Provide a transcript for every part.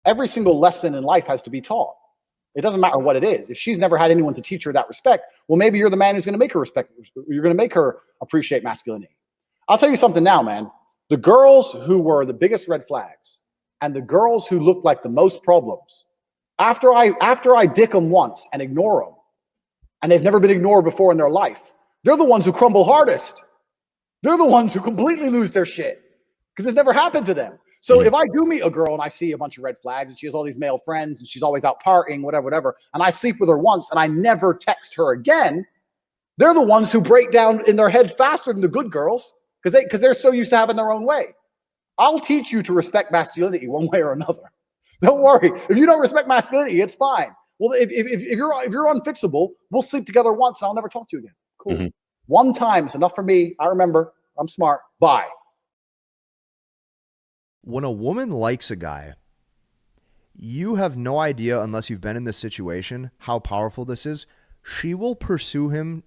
Every single lesson in life has to be taught. It doesn't matter what it is. If she's never had anyone to teach her that respect, well, maybe you're the man who's going to make her respect. You're going to make her appreciate masculinity. I'll tell you something now, man. The girls who were the biggest red flags and the girls who looked like the most problems, after I dick them once and ignore them, and they've never been ignored before in their life, they're the ones who crumble hardest. They're the ones who completely lose their shit because it's never happened to them. So if I do meet a girl and I see a bunch of red flags and she has all these male friends and she's always out partying, whatever, and I sleep with her once and I never text her again, they're the ones who break down in their heads faster than the good girls because they're so used to having their own way. I'll teach you to respect masculinity one way or another. Don't worry. If you don't respect masculinity, it's fine. Well, if you're unfixable, we'll sleep together once and I'll never talk to you again. Cool. One time is enough for me. I remember. I'm smart. Bye. When a woman likes a guy, you have no idea, unless you've been in this situation, how powerful this is. She will pursue him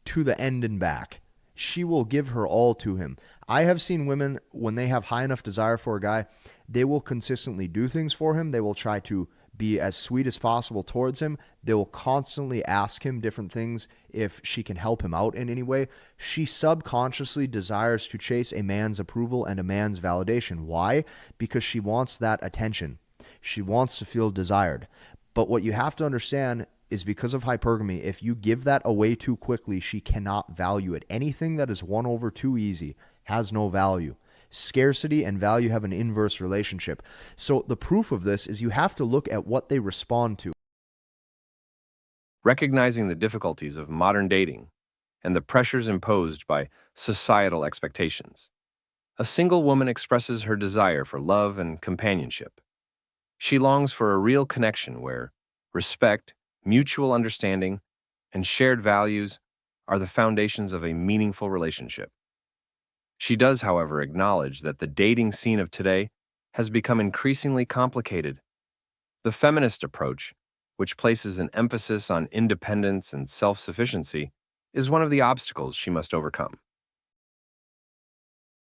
to the end and back. She will give her all to him. I have seen women, when they have high enough desire for a guy, they will consistently do things for him. They will try to be as sweet as possible towards him. They will constantly ask him different things if she can help him out in any way. She subconsciously desires to chase a man's approval and a man's validation. Why? Because she wants that attention. She wants to feel desired. But what you have to understand is because of hypergamy, if you give that away too quickly, she cannot value it. Anything that is won over too easy has no value. Scarcity and value have an inverse relationship. So the proof of this is you have to look at what they respond to. Recognizing the difficulties of modern dating and the pressures imposed by societal expectations, a single woman expresses her desire for love and companionship. She longs for a real connection where respect, mutual understanding, and shared values are the foundations of a meaningful relationship. She does, however, acknowledge that the dating scene of today has become increasingly complicated. The feminist approach, which places an emphasis on independence and self-sufficiency, is one of the obstacles she must overcome.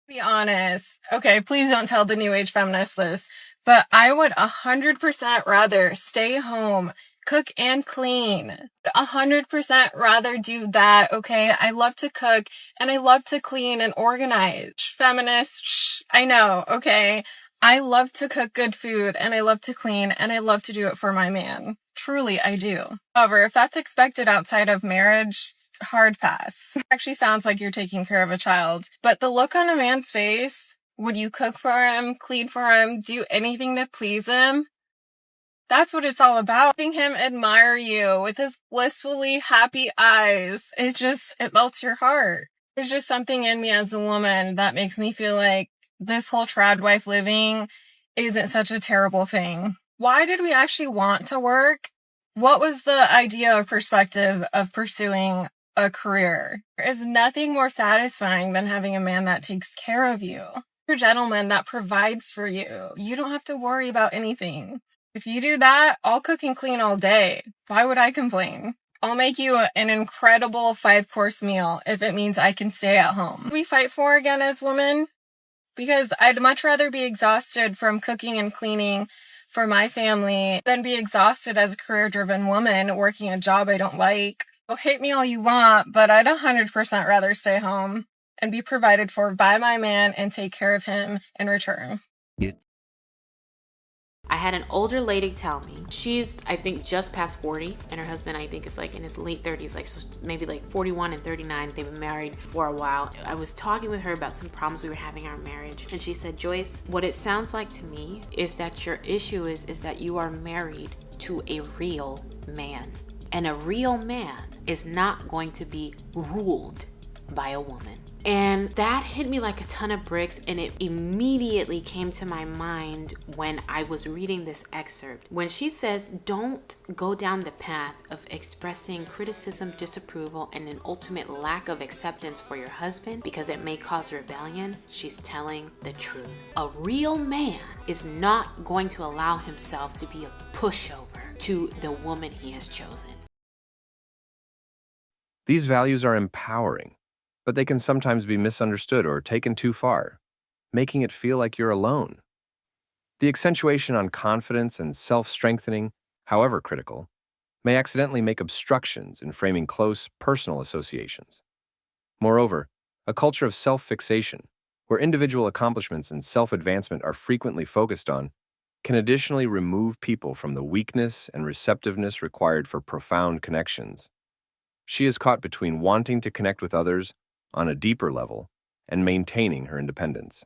Be honest. Okay, please don't tell the new age feminists this, but I would 100% rather stay home, cook and clean. 100% rather do that, okay? I love to cook and I love to clean and organize. Feminist, I know, okay? I love to cook good food and I love to clean and I love to do it for my man. Truly, I do. However, if that's expected outside of marriage, hard pass. Actually sounds like you're taking care of a child. But the look on a man's face, would you cook for him, clean for him, do anything to please him? That's what it's all about. Having him admire you with his blissfully happy eyes. It melts your heart. There's just something in me as a woman that makes me feel like this whole trad wife living isn't such a terrible thing. Why did we actually want to work? What was the idea or perspective of pursuing a career? There is nothing more satisfying than having a man that takes care of you. A gentleman that provides for you. You don't have to worry about anything. If you do that, I'll cook and clean all day. Why would I complain? I'll make you an incredible 5-course meal if it means I can stay at home. We fight for again as women because I'd much rather be exhausted from cooking and cleaning for my family than be exhausted as a career-driven woman working a job I don't like. Well, hate me all you want, but I'd 100% rather stay home and be provided for by my man and take care of him in return. I had an older lady tell me, she's, I think, just past 40, and her husband, I think, is like in his late 30s, like so maybe like 41 and 39. They've been married for a while. I was talking with her about some problems we were having in our marriage, and she said, Joyce, what it sounds like to me is that your issue is that you are married to a real man, and a real man is not going to be ruled by a woman. And that hit me like a ton of bricks, and it immediately came to my mind when I was reading this excerpt. When she says, don't go down the path of expressing criticism, disapproval, and an ultimate lack of acceptance for your husband because it may cause rebellion, she's telling the truth. A real man is not going to allow himself to be a pushover to the woman he has chosen. These values are empowering, but they can sometimes be misunderstood or taken too far, making it feel like you're alone. The accentuation on confidence and self-strengthening, however critical, may accidentally make obstructions in framing close, personal associations. Moreover, a culture of self-fixation, where individual accomplishments and self-advancement are frequently focused on, can additionally remove people from the weakness and receptiveness required for profound connections. She is caught between wanting to connect with others on a deeper level and maintaining her independence.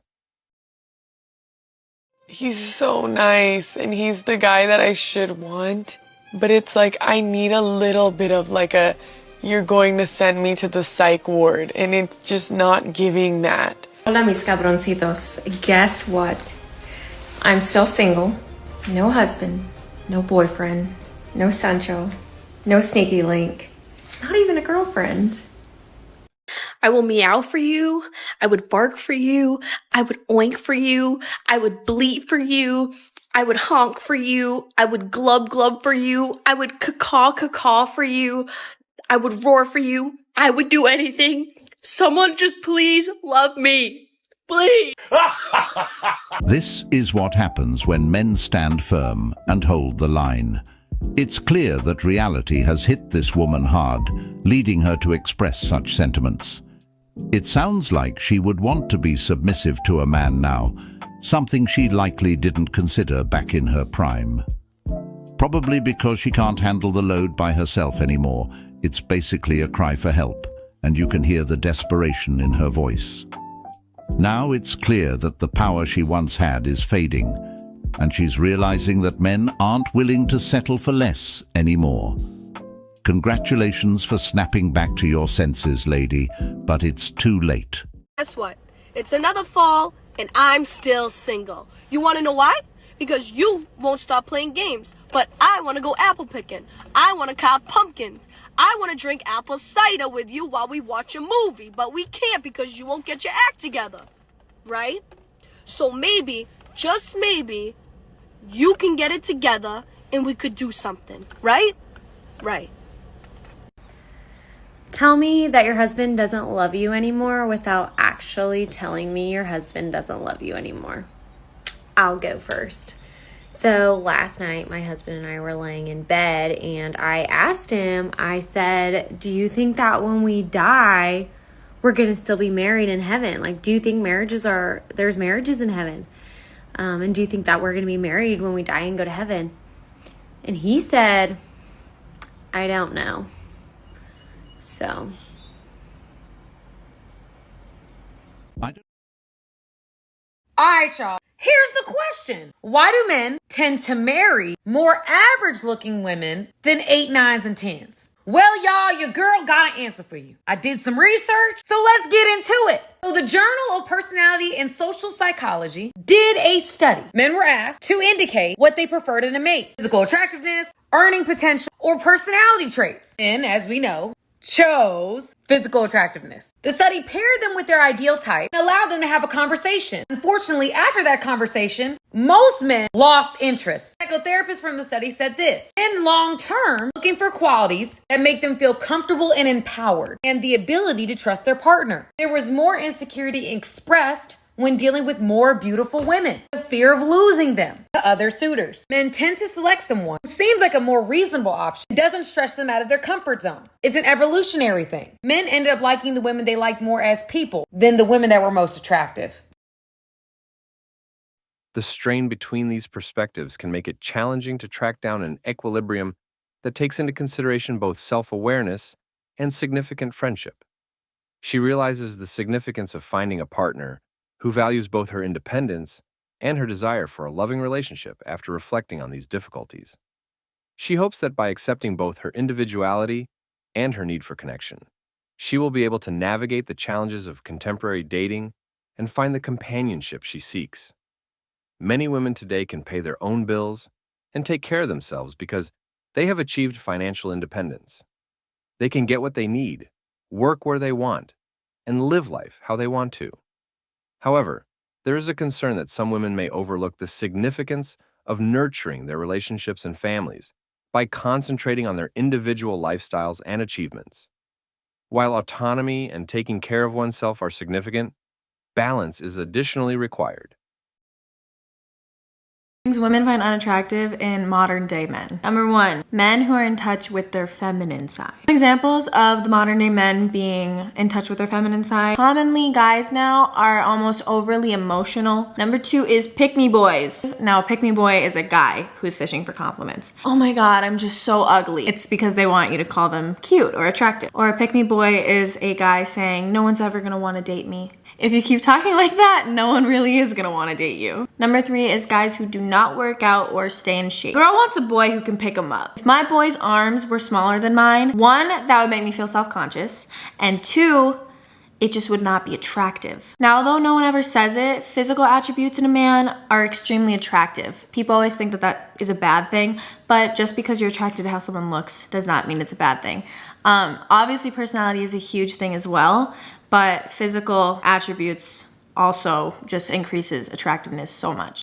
He's so nice, and he's the guy that I should want. But it's like I need a little bit of like a, you're going to send me to the psych ward, and it's just not giving that. Hola, mis cabroncitos. Guess what? I'm still single. No husband. No boyfriend. No Sancho. No sneaky link. Not even a girlfriend. I will meow for you. I would bark for you. I would oink for you. I would bleat for you. I would honk for you. I would glub glub for you. I would caw caw for you. I would roar for you. I would do anything. Someone just please love me. Please. This is what happens when men stand firm and hold the line. It's clear that reality has hit this woman hard, leading her to express such sentiments. It sounds like she would want to be submissive to a man now, something she likely didn't consider back in her prime. Probably because she can't handle the load by herself anymore. It's basically a cry for help, and you can hear the desperation in her voice. Now it's clear that the power she once had is fading, and she's realizing that men aren't willing to settle for less anymore. Congratulations for snapping back to your senses, lady, but it's too late. Guess what? It's another fall, and I'm still single. You want to know why? Because you won't stop playing games. But I want to go apple picking. I want to cop pumpkins. I want to drink apple cider with you while we watch a movie. But we can't because you won't get your act together. Right? So maybe, just maybe, you can get it together and we could do something. Right? Right. Tell me that your husband doesn't love you anymore without actually telling me your husband doesn't love you anymore. I'll go first. So last night, my husband and I were laying in bed, and I asked him, I said, do you think that when we die, we're going to still be married in heaven? Like, do you think there's marriages in heaven? And do you think that we're going to be married when we die and go to heaven? And he said, I don't know. So. All right, y'all. Here's the question. Why do men tend to marry more average-looking women than 8, 9s, and 10s? Well, y'all, your girl got an answer for you. I did some research, so let's get into it. So the Journal of Personality and Social Psychology did a study. Men were asked to indicate what they preferred in a mate: physical attractiveness, earning potential, or personality traits. And as we know, chose physical attractiveness. The study paired them with their ideal type and allowed them to have a conversation. Unfortunately, after that conversation, most men lost interest. Psychotherapists from the study said this: men long term looking for qualities that make them feel comfortable and empowered, and the ability to trust their partner. There was more insecurity expressed when dealing with more beautiful women, the fear of losing them to other suitors. Men tend to select someone who seems like a more reasonable option and doesn't stretch them out of their comfort zone. It's an evolutionary thing. Men ended up liking the women they liked more as people than the women that were most attractive. The strain between these perspectives can make it challenging to track down an equilibrium that takes into consideration both self-awareness and significant friendship. She realizes the significance of finding a partner who values both her independence and her desire for a loving relationship after reflecting on these difficulties. She hopes that by accepting both her individuality and her need for connection, she will be able to navigate the challenges of contemporary dating and find the companionship she seeks. Many women today can pay their own bills and take care of themselves because they have achieved financial independence. They can get what they need, work where they want, and live life how they want to. However, there is a concern that some women may overlook the significance of nurturing their relationships and families by concentrating on their individual lifestyles and achievements. While autonomy and taking care of oneself are significant, balance is additionally required. Things women find unattractive in modern day men. Number 1, men who are in touch with their feminine side. Examples of the modern day men being in touch with their feminine side. Commonly, guys now are almost overly emotional. Number 2 is pick-me boys. Now, a pick-me boy is a guy who's fishing for compliments. Oh my God, I'm just so ugly. It's because they want you to call them cute or attractive. Or a pick-me boy is a guy saying, no one's ever gonna wanna date me. If you keep talking like that, no one really is gonna wanna date you. Number 3 is guys who do not work out or stay in shape. Girl wants a boy who can pick him up. If my boy's arms were smaller than mine, 1, that would make me feel self-conscious, and 2, it just would not be attractive. Now, although no one ever says it, physical attributes in a man are extremely attractive. People always think that that is a bad thing, but just because you're attracted to how someone looks does not mean it's a bad thing. Obviously, personality is a huge thing as well, but physical attributes also just increases attractiveness so much.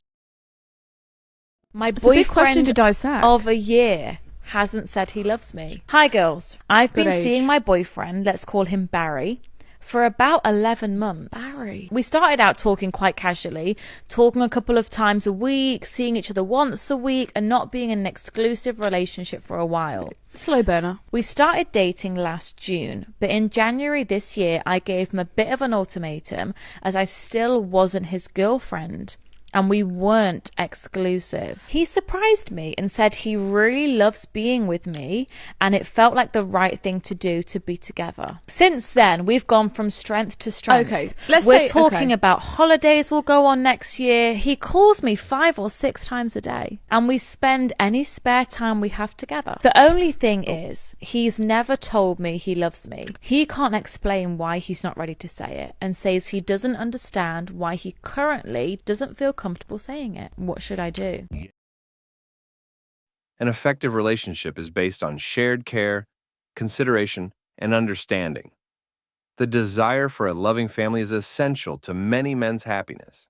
My It's a big question to boyfriend dissect. of a year hasn't said he loves me. Hi girls, I've Good been age. seeing my boyfriend, let's call him Barry, for about 11 months. Barry. We started out talking quite casually, talking a couple of times a week, seeing each other once a week, and not being in an exclusive relationship for a while. Slow burner. We started dating last June, but in January this year, I gave him a bit of an ultimatum as I still wasn't his girlfriend. And we weren't exclusive. He surprised me and said he really loves being with me and it felt like the right thing to do to be together. Since then, we've gone from strength to strength. Okay, We're talking about holidays we'll go on next year. He calls me 5 or 6 times a day and we spend any spare time we have together. The only thing is, he's never told me he loves me. He can't explain why he's not ready to say it and says he doesn't understand why he currently doesn't feel comfortable saying it. What should I do? An effective relationship is based on shared care, consideration, and understanding. The desire for a loving family is essential to many men's happiness.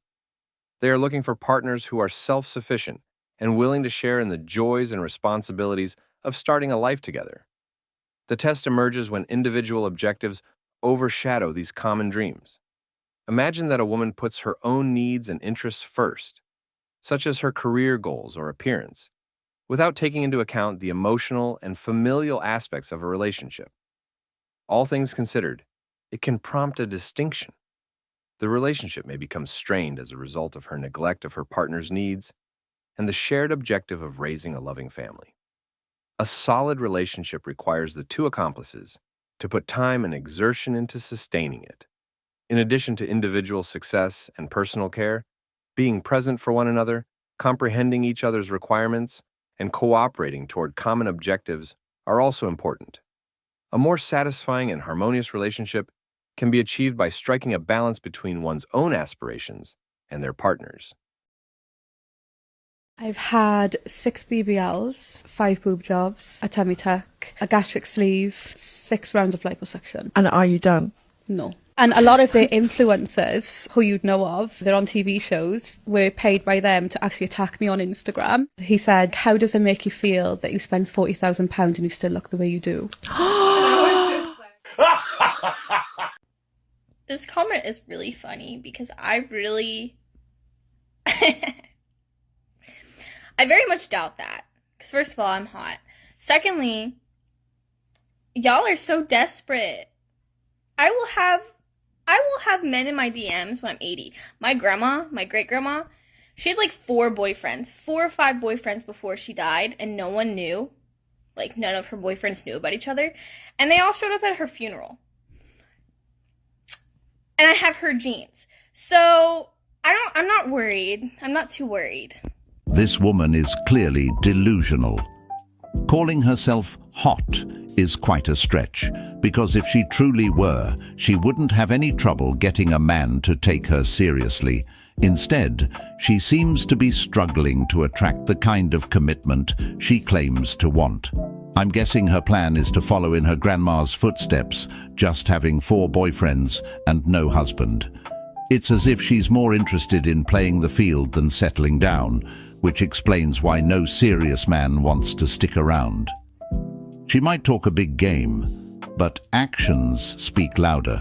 They are looking for partners who are self-sufficient and willing to share in the joys and responsibilities of starting a life together. The test emerges when individual objectives overshadow these common dreams. Imagine that a woman puts her own needs and interests first, such as her career goals or appearance, without taking into account the emotional and familial aspects of a relationship. All things considered, it can prompt a distinction. The relationship may become strained as a result of her neglect of her partner's needs and the shared objective of raising a loving family. A solid relationship requires the two accomplices to put time and exertion into sustaining it. In addition to individual success and personal care, being present for one another, comprehending each other's requirements, and cooperating toward common objectives are also important. A more satisfying and harmonious relationship can be achieved by striking a balance between one's own aspirations and their partners. I've had 6 BBLs, 5 boob jobs, a tummy tuck, a gastric sleeve, 6 rounds of liposuction. And are you done? No. And a lot of the influencers who you'd know of, they're on TV shows, were paid by them to actually attack me on Instagram. He said, how does it make you feel that you spend £40,000 and you still look the way you do? This comment is really funny because I very much doubt that. Because first of all, I'm hot. Secondly, y'all are so desperate. I will have men in my DMs when I'm 80. My grandma, my great-grandma, she had like 4 boyfriends, 4 or 5 boyfriends before she died, and no one knew. Like, none of her boyfriends knew about each other. And they all showed up at her funeral. And I have her genes. So, I'm not worried. I'm not too worried. This woman is clearly delusional. Calling herself hot is quite a stretch, because if she truly were, she wouldn't have any trouble getting a man to take her seriously. Instead, she seems to be struggling to attract the kind of commitment she claims to want. I'm guessing her plan is to follow in her grandma's footsteps, just having 4 boyfriends and no husband. It's as if she's more interested in playing the field than settling down, which explains why no serious man wants to stick around. She might talk a big game, but actions speak louder.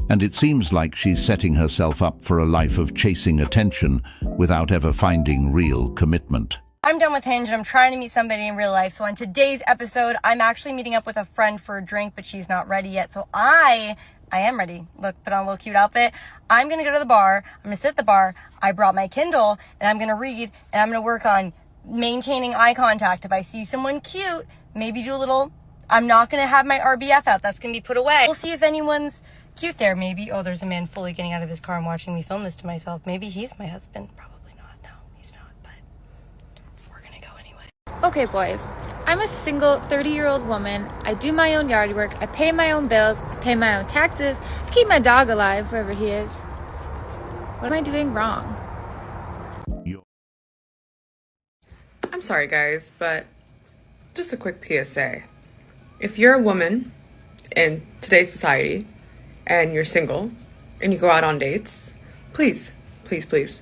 And it seems like she's setting herself up for a life of chasing attention without ever finding real commitment. I'm done with Hinge and I'm trying to meet somebody in real life. So on today's episode, I'm actually meeting up with a friend for a drink, but she's not ready yet. So I am ready. Look, put on a little cute outfit. I'm going to go to the bar. I'm going to sit at the bar. I brought my Kindle and I'm going to read and I'm going to work on maintaining eye contact. If I see someone cute, maybe do a little, I'm not going to have my RBF out. That's going to be put away. We'll see if anyone's cute there. Maybe, oh, there's a man fully getting out of his car and watching me film this to myself. Maybe he's my husband. Probably not. No, he's not, but we're going to go anyway. Okay, boys. I'm a single 30-year-old woman. I do my own yard work. I pay my own bills. I pay my own taxes. I keep my dog alive, wherever he is. What am I doing wrong? I'm sorry, guys, but just a quick PSA. If you're a woman in today's society and you're single and you go out on dates, please, please, please,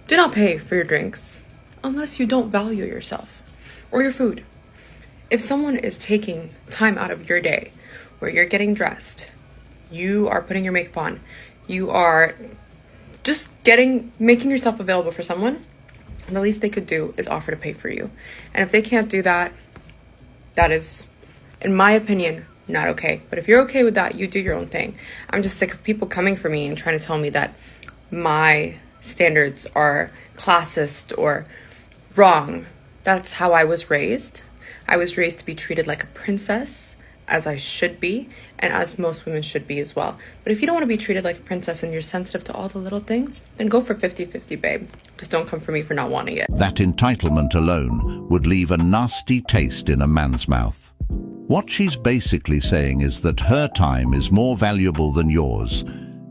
do not pay for your drinks unless you don't value yourself or your food. If someone is taking time out of your day where you're getting dressed, you are putting your makeup on, you are just making yourself available for someone, the least they could do is offer to pay for you. And if they can't do that, that is, in my opinion, not okay. But if you're okay with that, you do your own thing. I'm just sick of people coming for me and trying to tell me that my standards are classist or wrong. That's how I was raised. I was raised to be treated like a princess, as I should be, and as most women should be as well. But if you don't want to be treated like a princess and you're sensitive to all the little things, then go for 50-50, babe. Just don't come for me for not wanting it. That entitlement alone would leave a nasty taste in a man's mouth. What she's basically saying is that her time is more valuable than yours,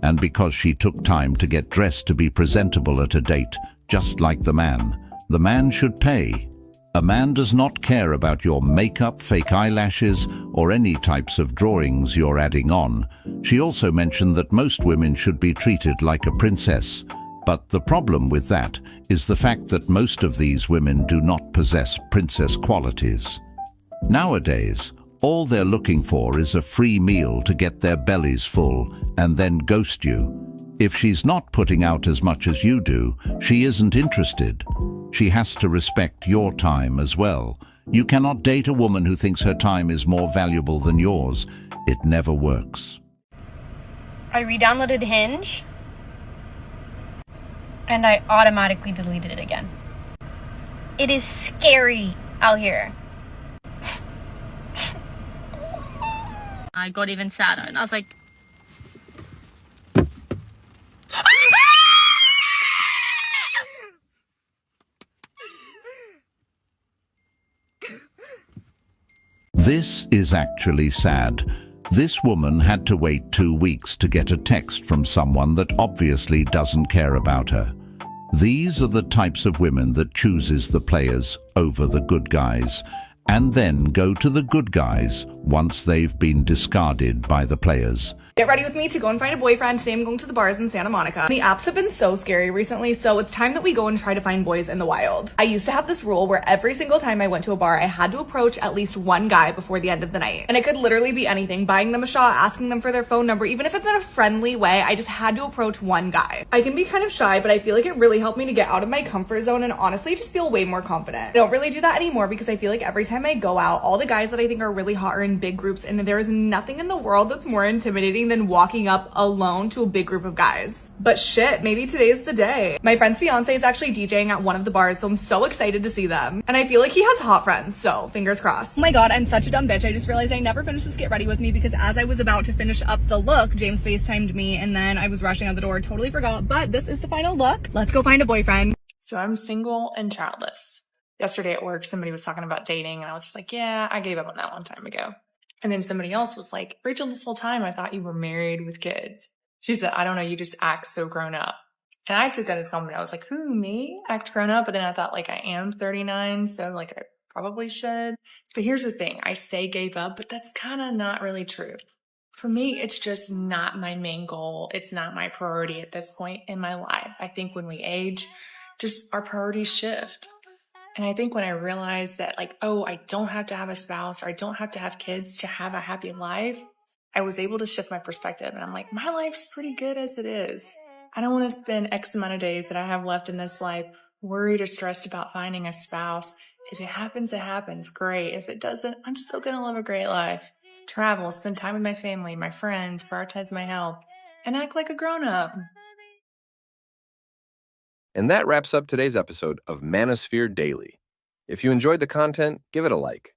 and because she took time to get dressed to be presentable at a date, just like the man should pay. A man does not care about your makeup, fake eyelashes, or any types of drawings you're adding on. She also mentioned that most women should be treated like a princess. But the problem with that is the fact that most of these women do not possess princess qualities. Nowadays, all they're looking for is a free meal to get their bellies full and then ghost you. If she's not putting out as much as you do, she isn't interested. She has to respect your time as well. You cannot date a woman who thinks her time is more valuable than yours. It never works. I re-downloaded Hinge and I automatically deleted it again. It is scary out here. I got even sadder and I was like, This is actually sad. This woman had to wait 2 weeks to get a text from someone that obviously doesn't care about her. These are the types of women that chooses the players over the good guys, and then go to the good guys once they've been discarded by the players. Get ready with me to go and find a boyfriend. Today I'm going to the bars in Santa Monica. The apps have been so scary recently, so it's time that we go and try to find boys in the wild. I used to have this rule where every single time I went to a bar, I had to approach at least one guy before the end of the night. And it could literally be anything, buying them a shot, asking them for their phone number, even if it's in a friendly way, I just had to approach one guy. I can be kind of shy, but I feel like it really helped me to get out of my comfort zone and honestly just feel way more confident. I don't really do that anymore because I feel like every time I go out, all the guys that I think are really hot are in big groups, and there is nothing in the world that's more intimidating than walking up alone to a big group of guys. But shit, maybe today's the day. My friend's fiance is actually DJing at one of the bars, so I'm so excited to see them. And I feel like he has hot friends, so fingers crossed. Oh my god, I'm such a dumb bitch. I just realized I never finished this get ready with me because as I was about to finish up the look, James FaceTimed me and then I was rushing out the door, totally forgot, but this is the final look. Let's go find a boyfriend. So I'm single and childless. Yesterday at work, somebody was talking about dating and I was just like, yeah, I gave up on that one time ago. And then somebody else was like, Rachel, this whole time I thought you were married with kids. She said, I don't know, you just act so grown up. And I took that as a compliment. I was like, who, me? Act grown up? But then I thought, like, I am 39, so, like, I probably should. But here's the thing. I say gave up, but that's kind of not really true. For me, it's just not my main goal. It's not my priority at this point in my life. I think when we age, just our priorities shift. And I think when I realized that, like, oh, I don't have to have a spouse or I don't have to have kids to have a happy life, I was able to shift my perspective, and I'm like, my life's pretty good as it is. I don't want to spend X amount of days that I have left in this life worried or stressed about finding a spouse. If it happens, it happens. Great. If it doesn't, I'm still going to live a great life. Travel, spend time with my family, my friends, prioritize my health, and act like a grown-up. And that wraps up today's episode of Manosphere Daily. If you enjoyed the content, give it a like.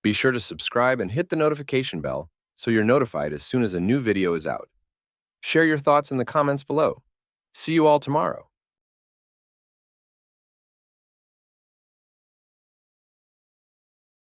Be sure to subscribe and hit the notification bell so you're notified as soon as a new video is out. Share your thoughts in the comments below. See you all tomorrow.